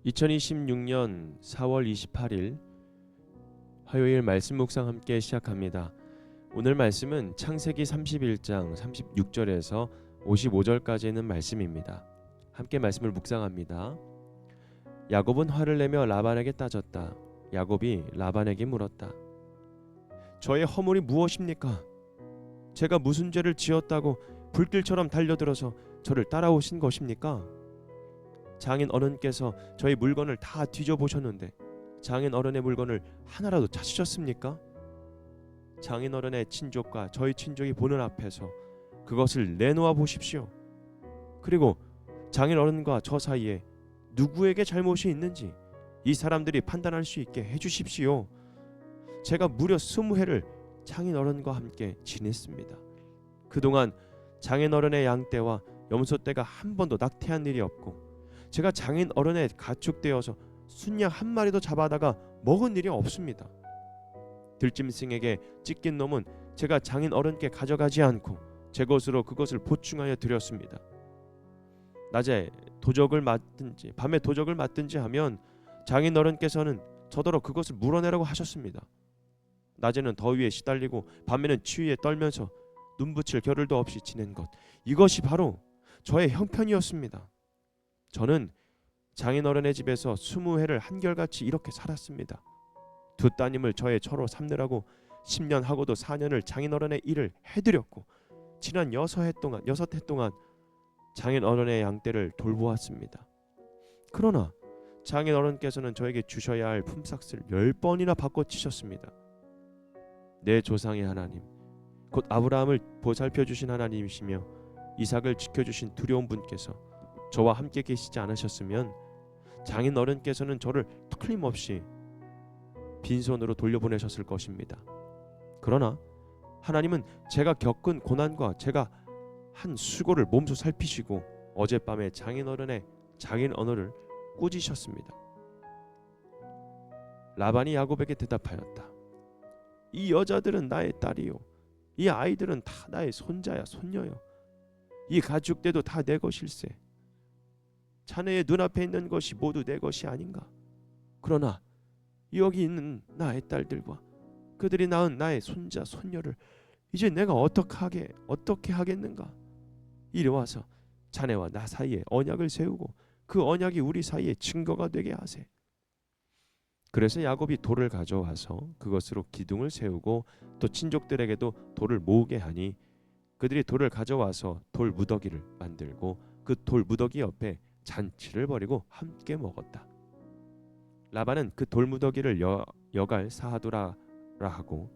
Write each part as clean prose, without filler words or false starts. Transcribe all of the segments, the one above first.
2026년 4월 28일 화요일 말씀 묵상 함께 시작합니다. 오늘 말씀은 창세기 31장 36절에서 55절까지 있는 말씀입니다. 함께 말씀을 묵상합니다. 야곱은 화를 내며 라반에게 따졌다. 야곱이 라반에게 물었다. 저의 허물이 무엇입니까? 제가 무슨 죄를 지었다고 불길처럼 달려들어서 저를 따라오신 것입니까? 장인 어른께서 저희 물건을 다 뒤져보셨는데 장인 어른의 물건을 하나라도 찾으셨습니까? 장인 어른의 친족과 저희 친족이 보는 앞에서 그것을 내놓아 보십시오. 그리고 장인 어른과 저 사이에 누구에게 잘못이 있는지 이 사람들이 판단할 수 있게 해주십시오. 제가 무려 20해를 장인 어른과 함께 지냈습니다. 그동안 장인 어른의 양떼와 염소떼가 한 번도 낙태한 일이 없고 제가 장인 어른에 가축되어서 순양 한 마리도 잡아다가 먹은 일이 없습니다. 들짐승에게 찢긴 놈은 제가 장인 어른께 가져가지 않고 제 것으로 그것을 보충하여 드렸습니다. 낮에 도적을 맞든지 밤에 도적을 맞든지 하면 장인 어른께서는 저더러 그것을 물어내라고 하셨습니다. 낮에는 더위에 시달리고 밤에는 추위에 떨면서 눈붙일 겨를도 없이 지낸 것, 이것이 바로 저의 형편이었습니다. 저는 장인 어른의 집에서 20해를 한결같이 이렇게 살았습니다. 두 따님을 저의 처로 삼느라고 10년 하고도 4년을 장인 어른의 일을 해드렸고 지난 6해 동안 장인 어른의 양떼를 돌보았습니다. 그러나 장인 어른께서는 저에게 주셔야 할 품삯을 10번이나 바꿔치셨습니다. 내 조상의 하나님, 곧 아브라함을 보살펴 주신 하나님이시며 이삭을 지켜주신 두려운 분께서 저와 함께 계시지 않으셨으면 장인 어른께서는 저를 틀림없이 빈손으로 돌려보내셨을 것입니다. 그러나 하나님은 제가 겪은 고난과 제가 한 수고를 몸소 살피시고 어젯밤에 장인 어른의 장인 언어를 꾸짖으셨습니다. 라반이 야곱에게 대답하였다. 이 여자들은 나의 딸이요, 이 아이들은 다 나의 손자야 손녀요. 이 가축대도 다 내 것일세. 자네의 눈앞에 있는 것이 모두 내 것이 아닌가? 그러나 여기 있는 나의 딸들과 그들이 낳은 나의 손자 손녀를 이제 내가 어떻게 하겠는가? 이리 와서 자네와 나 사이에 언약을 세우고 그 언약이 우리 사이에 증거가 되게 하세. 그래서 야곱이 돌을 가져와서 그것으로 기둥을 세우고 또 친족들에게도 돌을 모으게 하니 그들이 돌을 가져와서 돌 무더기를 만들고 그 돌 무더기 옆에 잔치를 벌이고 함께 먹었다. 라반은 그 돌무더기를 여갈 사하두라 하고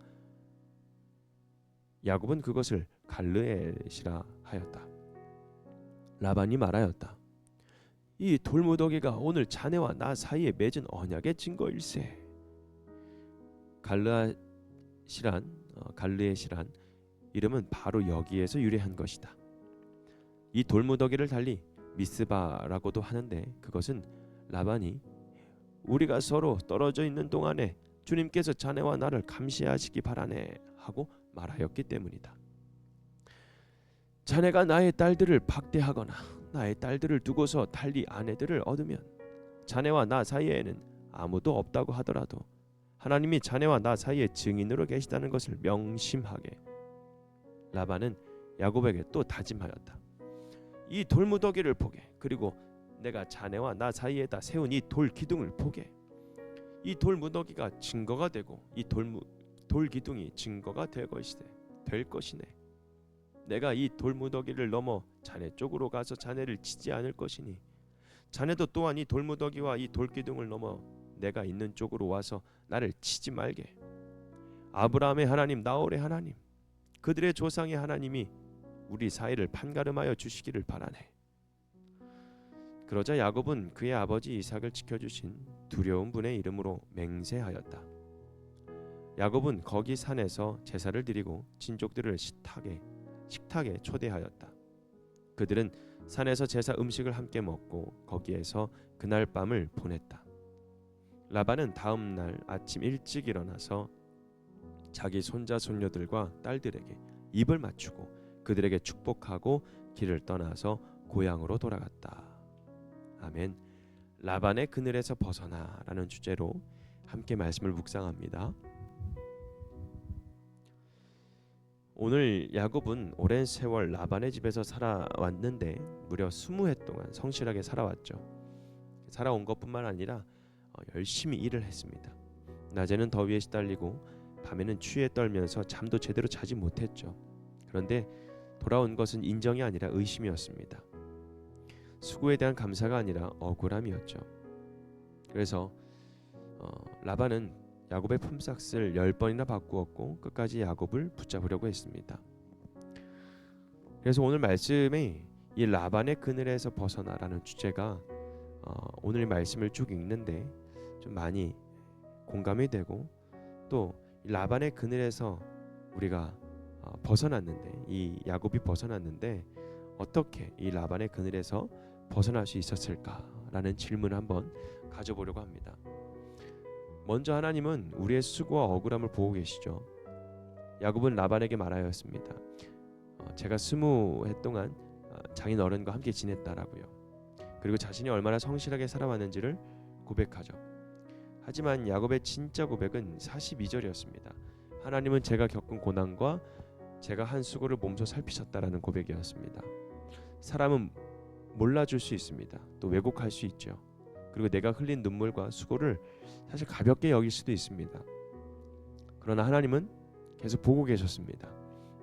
야곱은 그것을 갈르에시라 하였다. 라반이 말하였다. 이 돌무더기가 오늘 자네와 나 사이에 맺은 언약의 증거일세. 갈르에시란 이름은 바로 여기에서 유래한 것이다. 이 돌무더기를 달리 미스바라고도 하는데 그것은 라반이 우리가 서로 떨어져 있는 동안에 주님께서 자네와 나를 감시하시기 바라네 하고 말하였기 때문이다. 자네가 나의 딸들을 박대하거나 나의 딸들을 두고서 달리 아내들을 얻으면 자네와 나 사이에는 아무도 없다고 하더라도 하나님이 자네와 나 사이에 증인으로 계시다는 것을 명심하게. 라반은 야곱에게 또 다짐하였다. 이 돌무더기를 보게. 그리고 내가 자네와 나 사이에다 세운 이 돌 기둥을 보게. 이 돌무더기가 증거가 되고 이 돌 기둥이 증거가 될 것이네. 내가 이 돌무더기를 넘어 자네 쪽으로 가서 자네를 치지 않을 것이니 자네도 또한 이 돌무더기와 이 돌기둥을 넘어 내가 있는 쪽으로 와서 나를 치지 말게. 아브라함의 하나님, 나홀의 하나님, 그들의 조상의 하나님이 우리 사이를 판가름하여 주시기를 바라네. 그러자 야곱은 그의 아버지 이삭을 지켜주신 두려운 분의 이름으로 맹세하였다. 야곱은 거기 산에서 제사를 드리고 친족들을 식탁에 초대하였다. 그들은 산에서 제사 음식을 함께 먹고 거기에서 그날 밤을 보냈다. 라반은 다음 날 아침 일찍 일어나서 자기 손자 손녀들과 딸들에게 입을 맞추고 그들에게 축복하고 길을 떠나서 고향으로 돌아갔다. 아멘. 라반의 그늘에서 벗어나라는 주제로 함께 말씀을 묵상합니다. 오늘 야곱은 오랜 세월 라반의 집에서 살아왔는데 무려 20해 동안 성실하게 살아왔죠. 살아온 것뿐만 아니라 열심히 일을 했습니다. 낮에는 더위에 시달리고 밤에는 추위에 떨면서 잠도 제대로 자지 못했죠. 그런데 돌아온 것은 인정이 아니라 의심이었습니다. 수고에 대한 감사가 아니라 억울함이었죠. 그래서 라반은 야곱의 품삯을 10번이나 바꾸었고 끝까지 야곱을 붙잡으려고 했습니다. 그래서 오늘 말씀에 이 라반의 그늘에서 벗어나라는 주제가 오늘 말씀을 쭉 읽는데 좀 많이 공감이 되고 또 이 라반의 그늘에서 우리가 벗어났는데 이 야곱이 벗어났는데 어떻게 이 라반의 그늘에서 벗어날 수 있었을까라는 질문을 한번 가져보려고 합니다. 먼저 하나님은 우리의 수고와 억울함을 보고 계시죠. 야곱은 라반에게 말하였습니다. 제가 20해 동안 장인 어른과 함께 지냈다라고요. 그리고 자신이 얼마나 성실하게 살아왔는지를 고백하죠. 하지만 야곱의 진짜 고백은 42절이었습니다. 하나님은 제가 겪은 고난과 제가 한 수고를 몸소 살피셨다라는 고백이었습니다. 사람은 몰라줄 수 있습니다. 또 왜곡할 수 있죠. 그리고 내가 흘린 눈물과 수고를 사실 가볍게 여길 수도 있습니다. 그러나 하나님은 계속 보고 계셨습니다.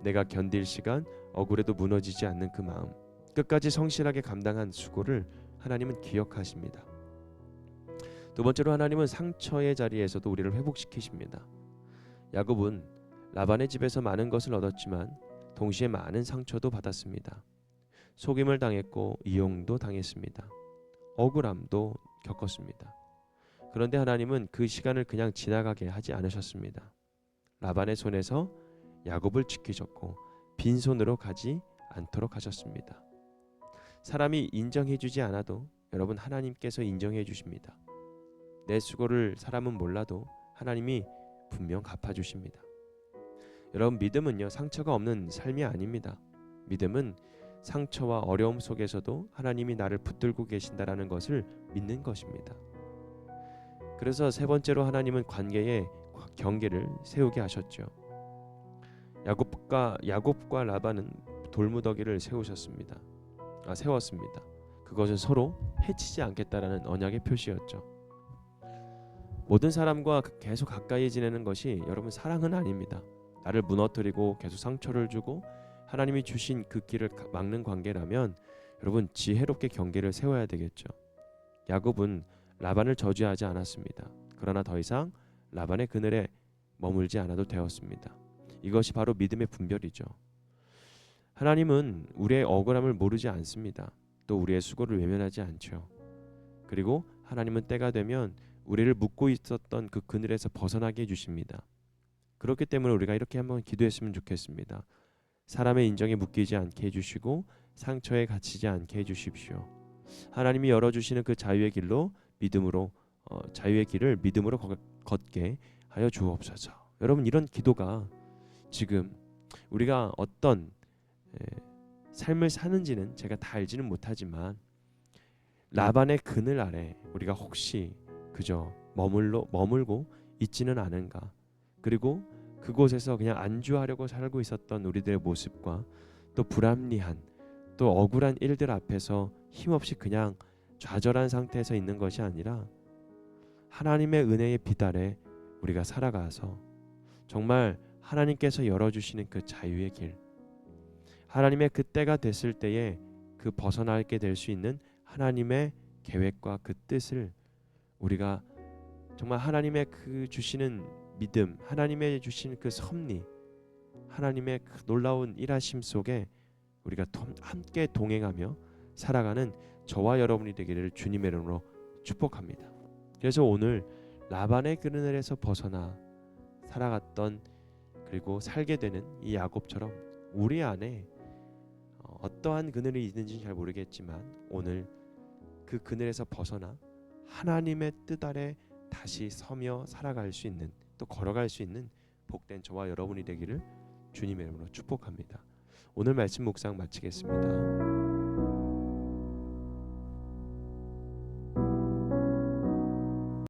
내가 견딜 시간, 억울해도 무너지지 않는 그 마음, 끝까지 성실하게 감당한 수고를 하나님은 기억하십니다. 두 번째로 하나님은 상처의 자리에서도 우리를 회복시키십니다. 야곱은 라반의 집에서 많은 것을 얻었지만 동시에 많은 상처도 받았습니다. 속임을 당했고 이용도 당했습니다. 억울함도 겪었습니다. 그런데 하나님은 그 시간을 그냥 지나가게 하지 않으셨습니다. 라반의 손에서 야곱을 지키셨고 빈손으로 가지 않도록 하셨습니다. 사람이 인정해주지 않아도 여러분 하나님께서 인정해 주십니다. 내 수고를 사람은 몰라도 하나님이 분명 갚아주십니다. 여러분 믿음은요 상처가 없는 삶이 아닙니다. 믿음은 상처와 어려움 속에서도 하나님이 나를 붙들고 계신다라는 것을 믿는 것입니다. 그래서 세 번째로 하나님은 관계에 경계를 세우게 하셨죠. 야곱과 라반은 돌무더기를 세웠습니다. 그것은 서로 해치지 않겠다라는 언약의 표시였죠. 모든 사람과 계속 가까이 지내는 것이 여러분 사랑은 아닙니다. 나를 무너뜨리고 계속 상처를 주고 하나님이 주신 그 길을 막는 관계라면 여러분 지혜롭게 경계를 세워야 되겠죠. 야곱은 라반을 저주하지 않았습니다. 그러나 더 이상 라반의 그늘에 머물지 않아도 되었습니다. 이것이 바로 믿음의 분별이죠. 하나님은 우리의 억울함을 모르지 않습니다. 또 우리의 수고를 외면하지 않죠. 그리고 하나님은 때가 되면 우리를 묶고 있었던 그 그늘에서 벗어나게 해주십니다. 그렇기 때문에 우리가 이렇게 한번 기도했으면 좋겠습니다. 사람의 인정에 묶이지 않게 해주시고 상처에 갇히지 않게 해주십시오. 하나님이 열어주시는 그 자유의 길로 자유의 길을 믿음으로 걷게 하여 주옵소서. 여러분 이런 기도가 지금 우리가 어떤 삶을 사는지는 제가 다 알지는 못하지만 라반의 그늘 아래 우리가 혹시 그저 머물고 있지는 않은가. 그리고 그곳에서 그냥 안주하려고 살고 있었던 우리들의 모습과 또 불합리한 또 억울한 일들 앞에서 힘없이 그냥 좌절한 상태에서 있는 것이 아니라 하나님의 은혜의 빛 아래 우리가 살아가서 정말 하나님께서 열어주시는 그 자유의 길, 하나님의 그 때가 됐을 때에 그 벗어나게 될 수 있는 하나님의 계획과 그 뜻을 우리가 정말 하나님의 그 주시는 믿음, 하나님의 주시는 그 섭리, 하나님의 그 놀라운 일하심 속에 우리가 함께 동행하며 살아가는 저와 여러분이 되기를 주님의 이름으로 축복합니다. 그래서 오늘 라반의 그늘에서 벗어나 살아갔던 그리고 살게 되는 이 야곱처럼 우리 안에 어떠한 그늘이 있는지 잘 모르겠지만 오늘 그 그늘에서 벗어나 하나님의 뜻 아래 다시 서며 살아갈 수 있는 또 걸어갈 수 있는 복된 저와 여러분이 되기를 주님의 이름으로 축복합니다. 오늘 말씀 묵상 마치겠습니다.